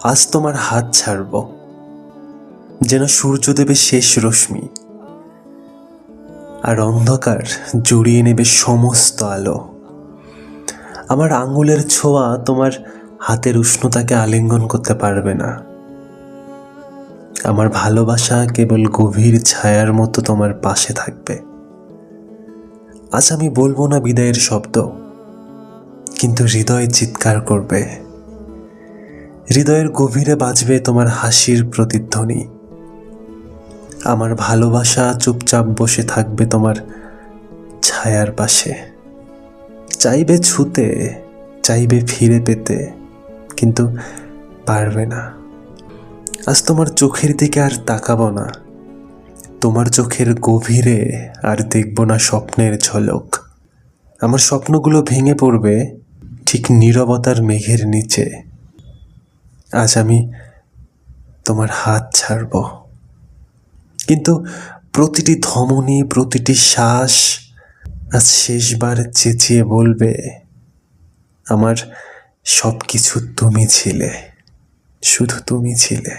আজ তোমার হাত ছাড়ব, যেন সূর্যদেবের শেষ রশ্মি, আর অন্ধকার জড়িয়ে নেবে সমস্ত আলো। আমার আঙ্গুলের ছোঁয়া তোমার হাতের উষ্ণতাকে আলিঙ্গন করতে পারবে না। আমার ভালোবাসা কেবল গভীর ছায়ার মতো তোমার পাশে থাকবে। আজ আমি বলবো না বিদায়ের শব্দ, কিন্তু হৃদয় চিৎকার করবে। হৃদয়ের গভীরে বাজবে তোমার হাসির প্রতিধ্বনি। আমার ভালোবাসা চুপচাপ বসে থাকবে তোমার ছায়ার পাশে। চাইবে ছুতে, চাইবে ফিরে পেতে, কিন্তু পারবে না। আজ তোমার চোখের দিকে আর তাকাবো না, তোমার চোখের গভীরে আর দেখব না স্বপ্নের ঝলক। আমার স্বপ্নগুলো ভেঙে পড়বে ঠিক নীরবতার মেঘের নিচে। আজ আমি তোমার হাত ছাড়ব, কিন্তু প্রতিটি ধমনী, প্রতিটি শ্বাস আজ শেষবার চেঁচিয়ে বলবে, আমার সব কিছু তুমি ছিলে, শুধু তুমি ছিলে।